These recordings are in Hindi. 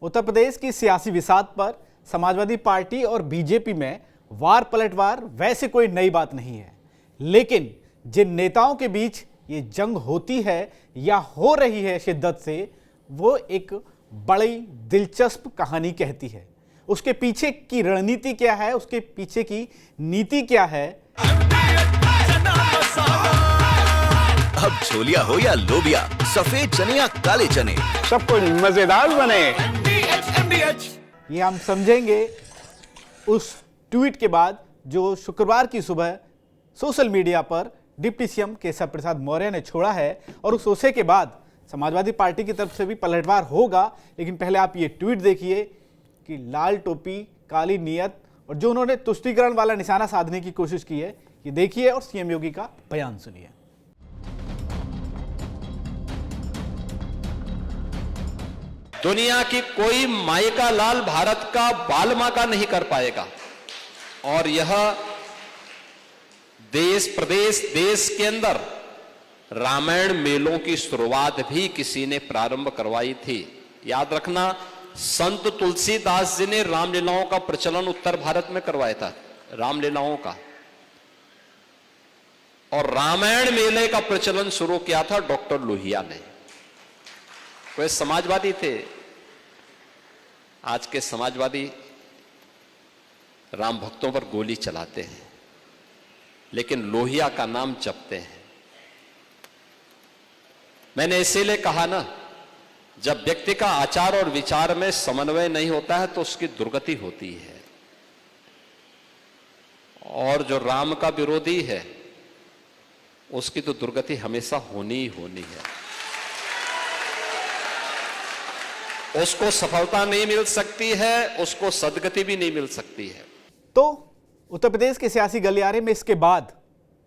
उत्तर प्रदेश की सियासी विसात पर समाजवादी पार्टी और बीजेपी में वार पलटवार वैसे कोई नई बात नहीं है, लेकिन जिन नेताओं के बीच ये जंग होती है या हो रही है शिद्दत से, वो एक बड़ी दिलचस्प कहानी कहती है। उसके पीछे की रणनीति क्या है, उसके पीछे की नीति क्या है। अब छोलिया हो या लोबिया, सफेद चने या काले चने, सबको मजेदार बने। ये हम समझेंगे उस ट्वीट के बाद जो शुक्रवार की सुबह सोशल मीडिया पर डिप्टी सीएम केशव प्रसाद मौर्य ने छोड़ा है, और उस ओसे के बाद समाजवादी पार्टी की तरफ से भी पलटवार होगा। लेकिन पहले आप ये ट्वीट देखिए कि लाल टोपी काली नीयत, और जो उन्होंने तुष्टीकरण वाला निशाना साधने की कोशिश की है, ये देखिए और सीएम योगी का बयान सुनिए। दुनिया की कोई मायका लाल भारत का बालमाका नहीं कर पाएगा, और यह देश प्रदेश देश के अंदर रामायण मेलों की शुरुआत भी किसी ने प्रारंभ करवाई थी। याद रखना, संत तुलसीदास जी ने रामलीलाओं का प्रचलन उत्तर भारत में करवाया था, रामलीलाओं का, और रामायण मेले का प्रचलन शुरू किया था डॉक्टर लोहिया ने। वे समाजवादी थे। आज के समाजवादी राम भक्तों पर गोली चलाते हैं, लेकिन लोहिया का नाम जपते हैं। मैंने इसीलिए कहा ना, जब व्यक्ति का आचार और विचार में समन्वय नहीं होता है तो उसकी दुर्गति होती है, और जो राम का विरोधी है उसकी तो दुर्गति हमेशा होनी ही होनी है। उसको सफलता नहीं मिल सकती है, उसको सदगति भी नहीं मिल सकती है। तो उत्तर प्रदेश के सियासी गलियारे में इसके बाद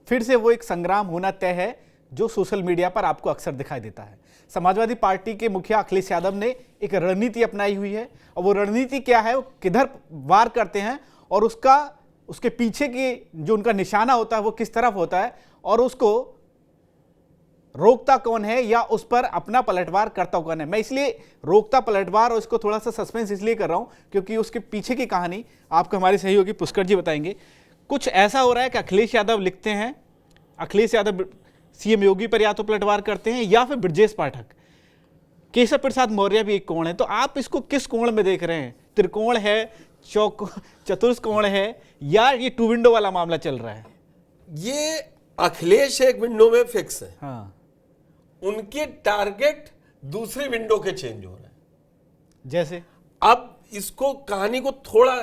फिर से वो एक संग्राम होना तय है जो सोशल मीडिया पर आपको अक्सर दिखाई देता है। समाजवादी पार्टी के मुखिया अखिलेश यादव ने एक रणनीति अपनाई हुई है, और वो रणनीति क्या है, वो किधर वार करते हैं, और उसके पीछे की जो उनका निशाना होता है वो किस तरफ होता है, और उसको रोकता कौन है या उस पर अपना पलटवार करता कौन है। मैं इसलिए रोकता पलटवार और इसको थोड़ा सा सस्पेंस इसलिए कर रहा हूं क्योंकि उसके पीछे की कहानी आपको हमारे सहयोगी पुष्कर जी बताएंगे। कुछ ऐसा हो रहा है कि अखिलेश यादव लिखते हैं, अखिलेश यादव सीएम योगी पर या तो पलटवार करते हैं या फिर ब्रजेश पाठक, केशव प्रसाद मौर्य भी एक कोण है। तो आप इसको किस कोण में देख रहे हैं? त्रिकोण है, चतुष्कोण है, या ये टू विंडो वाला मामला चल रहा है? ये अखिलेश एक विंडो में फिक्स है। हाँ, उनके टारगेट दूसरी विंडो के चेंज हो रहे हैं। जैसे अब इसको कहानी को थोड़ा,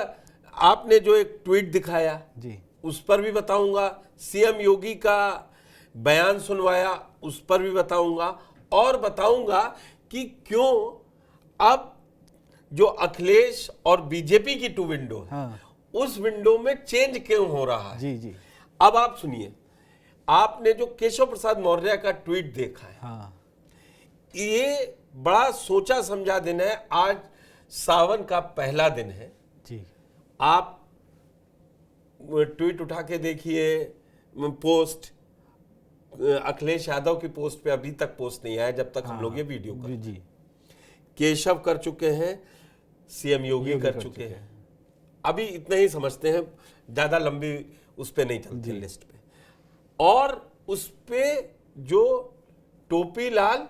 आपने जो एक ट्वीट दिखाया जी, उस पर भी बताऊंगा, सीएम योगी का बयान सुनवाया उस पर भी बताऊंगा, और बताऊंगा कि क्यों अब जो अखिलेश और बीजेपी की टू विंडो है, हाँ, उस विंडो में चेंज क्यों हो रहा है। जी जी। अब आप सुनिए, आपने जो केशव प्रसाद मौर्य का ट्वीट देखा है, हाँ, ये बड़ा सोचा समझा दिन है। आज सावन का पहला दिन है जी। आप ट्वीट उठा के देखिए, पोस्ट अखिलेश यादव की पोस्ट पे अभी तक पोस्ट नहीं आया जब तक हम लोग ये वीडियो कर जी। केशव कर चुके हैं, सीएम योगी कर चुके हैं। अभी इतने ही समझते हैं, ज्यादा लंबी उस पे नहीं चलती लिस्ट पे। और उस पे जो टोपी लाल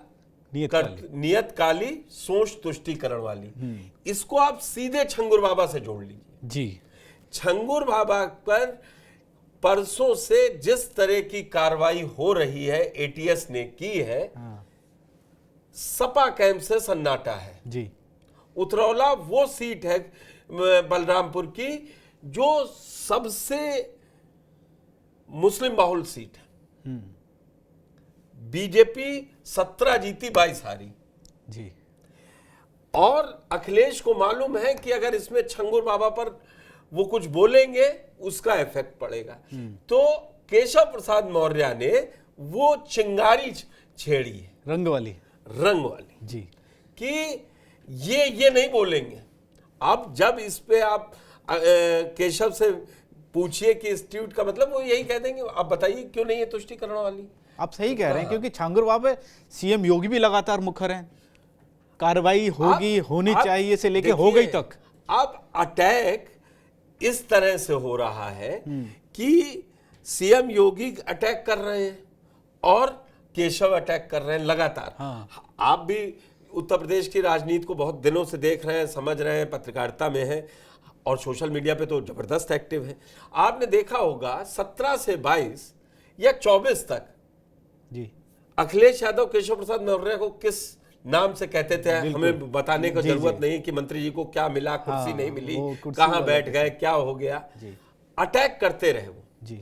नियत काली सोच तुष्टीकरण वाली, इसको आप सीधे छंगुर बाबा से जोड़ लीजिए जी। छंगुर बाबा पर परसों से जिस तरह की कार्रवाई हो रही है, एटीएस ने की है, हाँ, सपा कैंप से सन्नाटा है जी। उतरौला वो सीट है बलरामपुर की जो सबसे मुस्लिम बाहुल सीट है। बीजेपी 17 जीती 22 हारी जी। और अखिलेश को मालूम है कि अगर इसमें छंगुर बाबा पर वो कुछ बोलेंगे उसका इफेक्ट पड़ेगा। तो केशव प्रसाद मौर्य ने वो चिंगारी छेड़ी है, रंग वाली जी, कि ये नहीं बोलेंगे। अब जब इस पे आप केशव से पूछिए कि इस ट्वीट का मतलब, वो यही कह देंगे आप बताइए क्यों नहीं है तुष्टीकरण वाली। आप सही कह रहे हैं, क्योंकि छांगुर बाबा सीएम योगी भी लगातार मुखर हैं। कार्रवाई होगी, होनी आप चाहिए से लेके हो देखिए, गई तक। अब अटैक इस तरह से हो रहा है कि सीएम योगी अटैक कर रहे हैं और केशव अटैक कर रहे हैं लगातार। आप भी उत्तर प्रदेश की राजनीति को बहुत दिनों से देख रहे हैं, समझ रहे हैं, पत्रकारिता में हैं और सोशल मीडिया पे तो जबरदस्त एक्टिव है। आपने देखा होगा 17 से 22 या 24 तक जी अखिलेश यादव केशव प्रसाद मौर्य को किस नाम से कहते थे, हमें बताने की जरूरत नहीं कि मंत्री जी को क्या मिला, कुर्सी नहीं मिली, कहां बैठ गए, क्या हो गया। अटैक करते रहे वो जी।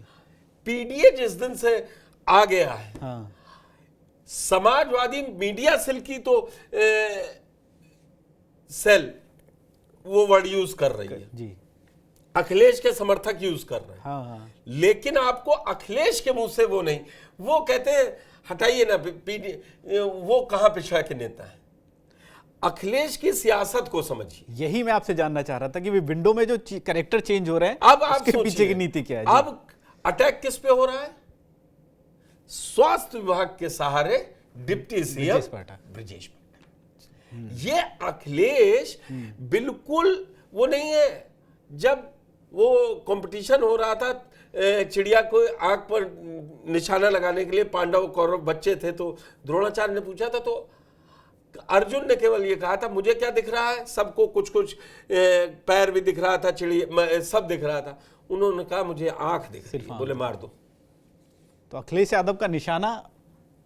पीडीए जिस दिन से आ गया है, हाँ समाजवादी मीडिया सेल की तो सेल वो वर्ड यूज कर रही है जी। अखिलेश के समर्थक यूज कर रहे हैं। हाँ लेकिन आपको अखिलेश के मुंह से वो नहीं, वो कहते हैं हटाइए ना पीडी, वो कहां पिछड़ा के नेता है। अखिलेश की सियासत को समझिए। यही मैं आपसे जानना चाह रहा था कि विंडो में जो कैरेक्टर चेंज हो रहे हैं, अब आप उसके सोचिए, पीछे की नीति क्या है जी? अब अटैक किस पे हो रहा है? स्वास्थ्य विभाग के सहारे डिप्टी सीएम ब्रजेश पाठक। ये अखिलेश बिल्कुल वो नहीं है। जब वो कंपटीशन हो रहा था चिड़िया को आंख पर निशाना लगाने के लिए, पांडव कौरव बच्चे थे, तो द्रोणाचार्य ने पूछा था, तो अर्जुन ने केवल ये कहा था मुझे क्या दिख रहा है, सबको कुछ कुछ पैर भी दिख रहा था, चिड़िया सब दिख रहा था। उन्होंने कहा मुझे आंख दिख रही है, बोले मार दो। तो अखिलेश यादव का निशाना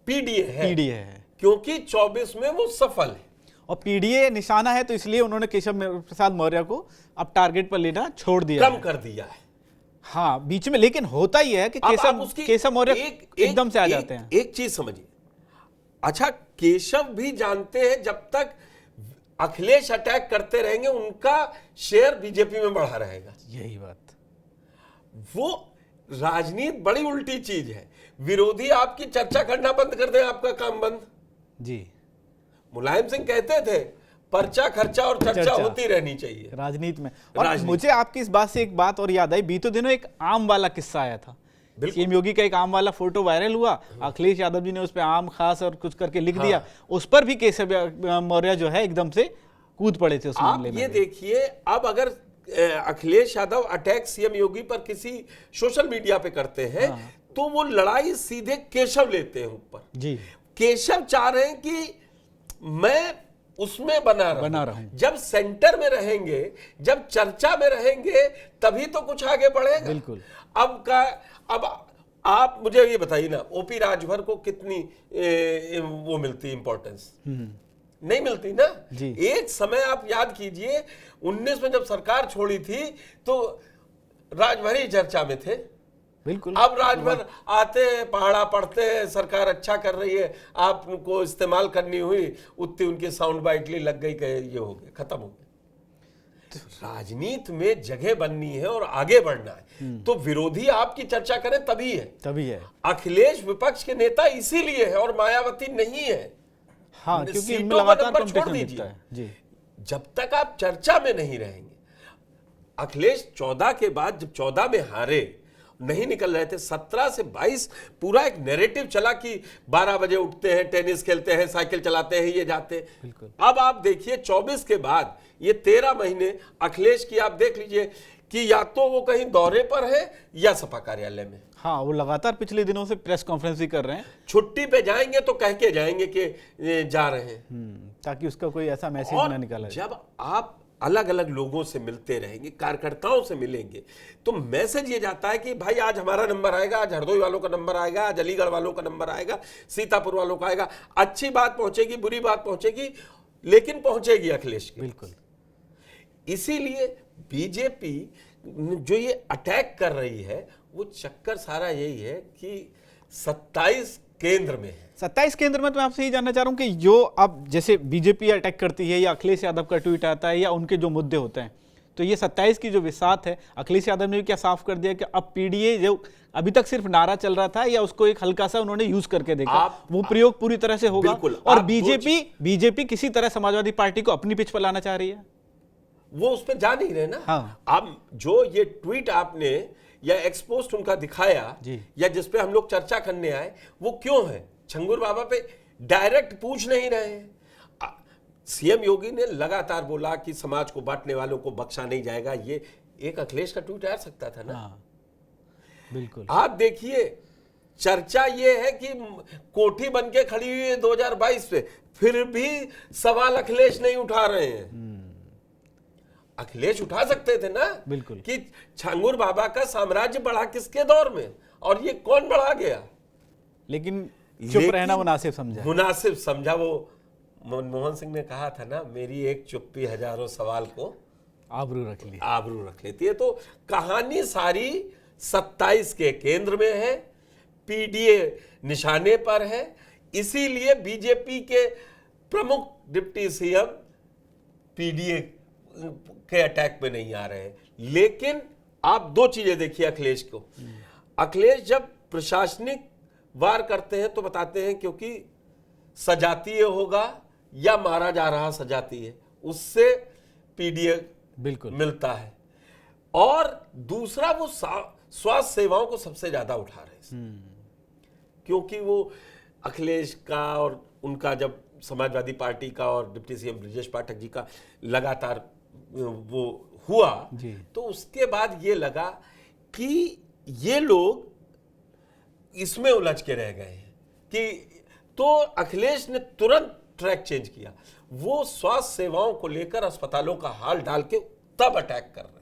पीडीए है क्योंकि 24 में वो सफल है और पीडीए निशाना है, तो इसलिए उन्होंने केशव प्रसाद मौर्य को अब टारगेट पर लेना छोड़ दिया, कम कर दिया है। हाँ बीच में, लेकिन होता ही है कि केशव मौर्य एकदम से आ जाते हैं। एक चीज समझिए, अच्छा केशव भी जानते हैं जब तक अखिलेश अटैक करते रहेंगे उनका शेयर बीजेपी में बढ़ा रहेगा। यही बात, वो राजनीति बड़ी उल्टी चीज है। विरोधी आपकी चर्चा करना बंद कर दे, आपका काम बंद जी। मुलायम सिंह कहते थे पर्चा खर्चा और चर्चा होती रहनी चाहिए राजनीति में। और मुझे आपकी इस बात से एक बात और याद आई, बीते दिनों एक आम वाला किस्सा आया था, सीएम योगी का एक आम वाला फोटो वायरल हुआ, अखिलेश यादव जी ने उस पर आम खास और कुछ करके लिख दिया, उस पर भी केशव मौर्य जो है एकदम से कूद पड़े थे उस मामले में। ये देखिए, अब अगर अखिलेश यादव अटैक सीएम योगी पर किसी सोशल मीडिया पे करते हैं तो वो लड़ाई सीधे केशव लेते हैं ऊपर जी। केशव चाह रहे हैं कि मैं उसमें बना रहा हूं। जब सेंटर में रहेंगे, जब चर्चा में रहेंगे, तभी तो कुछ आगे बढ़ेगा। बिल्कुल। अब आप मुझे ये बताइए ना, ओपी राजभर को कितनी वो मिलती इंपॉर्टेंस? नहीं मिलती ना जी। एक समय आप याद कीजिए 19 में जब सरकार छोड़ी थी तो राजभर ही चर्चा में थे। बिल्कुल। अब राजभर आते हैं, पहाड़ा पढ़ते हैं, सरकार अच्छा कर रही है, आपको इस्तेमाल करनी हुई, उतनी उनकी साउंड बाइटली लग गई, ये हो गया, खत्म हो गया। राजनीति में जगह बननी है और आगे बढ़ना है तो विरोधी आपकी चर्चा करें तभी है। अखिलेश विपक्ष के नेता इसीलिए है और मायावती नहीं है। हाँ, क्योंकि इनमें लगातार कंपटीशन दिखता है जी। जब तक आप चर्चा में नहीं रहेंगे, अखिलेश 14 के बाद जब 14 में हारे, नहीं निकल रहे थे, 17 से 22 पूरा एक नैरेटिव चला कि 12 बजे उठते हैं, टेनिस खेलते हैं, साइकिल चलाते हैं, ये जाते हैं। अब आप देखिए 24 के बाद ये 13 महीने अखिलेश की आप देख लीजिए कि या तो वो कहीं दौरे पर है या सपा कार्यालय में। हाँ, वो लगातार पिछले दिनों से प्रेस कॉन्फ्रेंस भी कर रहे हैं। छुट्टी पे जाएंगे तो कह के जाएंगे कि जा रहे हैं, ताकि उसका कोई ऐसा मैसेज ना निकाला जाए। जब आप अलग अलग लोगों से मिलते रहेंगे, कार्यकर्ताओं से मिलेंगे, तो मैसेज ये जाता है कि भाई आज हमारा नंबर आएगा, आज हरदोई वालों का नंबर आएगा, आज अलीगढ़ वालों का नंबर आएगा, सीतापुर वालों का आएगा। अच्छी बात पहुंचेगी, बुरी बात पहुंचेगी, लेकिन पहुंचेगी अखिलेश की। बिल्कुल। इसीलिए बीजेपी जो ये अटैक कर रही है, वो चक्कर सारा यही है कि 27 केंद्र में है। 27 केंद्र में तो मैं आपसे ये जानना चाह रहा हूं कि जो अब जैसे बीजेपी अटैक करती है या अखिलेश यादव का ट्वीट आता है या उनके जो मुद्दे होते हैं, तो ये 27 की जो विसात है, अखिलेश यादव ने भी क्या साफ कर दिया कि अब पीडीए जो अभी तक सिर्फ नारा चल रहा था या उसको एक हल्का सा उन्होंने यूज करके देखा, वो प्रयोग पूरी तरह से होगा। और बीजेपी किसी तरह समाजवादी पार्टी को अपनी पिच पर लाना चाह रही है, वो उस पर जा नहीं रहे ना। हाँ। अब जो ये ट्वीट आपने या एक्सपोस्ट उनका दिखाया या जिसपे हम लोग चर्चा करने आए, वो क्यों है? छंगूर बाबा पे डायरेक्ट पूछ नहीं रहे हैं। सीएम योगी ने लगातार बोला कि समाज को बांटने वालों को बख्शा नहीं जाएगा। ये एक अखिलेश का ट्वीट आ सकता था ना। हाँ, बिल्कुल। आप देखिए, चर्चा ये है कि कोठी बन के खड़ी हुई है 2022 पे, फिर भी सवाल अखिलेश नहीं उठा रहे हैं। अखिलेश उठा सकते थे ना, बिल्कुल, कि छांगुर बाबा का साम्राज्य बढ़ा किसके दौर में और ये कौन बढ़ा गया। लेकिन चुप रहना मुनासिब समझा। मुनासिब समझा। वो मनमोहन सिंह ने कहा था ना, मेरी एक चुप्पी हजारों सवाल को आबरू रख ली, आबरू रख लेती है। तो कहानी सारी 27 के केंद्र में है, पीडीए निशाने पर है। इसीलिए बीजेपी के प्रमुख डिप्टी सीएम पीडीए के अटैक में नहीं आ रहे हैं। लेकिन आप दो चीजें देखिए अखिलेश को। अखिलेश जब प्रशासनिक वार करते हैं तो बताते हैं क्योंकि सजातीय होगा या मारा जा रहा सजातीय, उससे पीडीए बिल्कुल मिलता है। और दूसरा वो स्वास्थ्य सेवाओं को सबसे ज्यादा उठा रहे हैं, क्योंकि वो अखिलेश का और उनका जब समाजवादी पार्टी का और डिप्टी सीएम ब्रजेश पाठक जी का लगातार वो हुआ जी। तो उसके बाद ये लगा कि ये लोग इसमें उलझ के रह गए हैं कि तो अखिलेश ने तुरंत ट्रैक चेंज किया। वो स्वास्थ्य सेवाओं को लेकर अस्पतालों का हाल डाल के तब अटैक कर रहे हैं।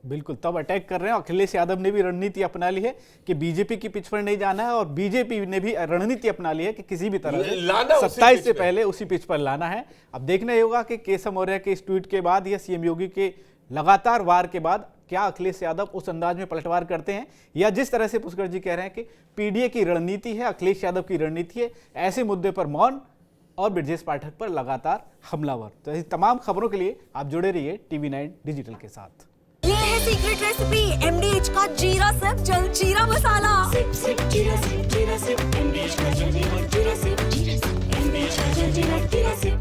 बिल्कुल, तब अटैक कर रहे हैं। अखिलेश यादव ने भी रणनीति अपना ली है कि बीजेपी की पिच पर नहीं जाना है, और बीजेपी ने भी रणनीति अपना ली है कि किसी भी तरह से 27 से पहले उसी पिच पर लाना है। अब देखना ही होगा कि केशव मौर्य के इस ट्वीट के बाद या सीएम योगी के लगातार वार के बाद क्या अखिलेश यादव उस अंदाज में पलटवार करते हैं, या जिस तरह से पुष्कर जी कह रहे हैं कि पीडीए की रणनीति है, अखिलेश यादव की रणनीति है, ऐसे मुद्दे पर मौन और ब्रजेश पाठक पर लगातार हमलावर। तो ऐसी तमाम खबरों के लिए आप जुड़े रहिए TV9 डिजिटल के साथ। ये है सीक्रेट रेसिपी MDH का जीरा सब जल जीरा मसाला। सिप जीरा सिप MDH का जल जीरा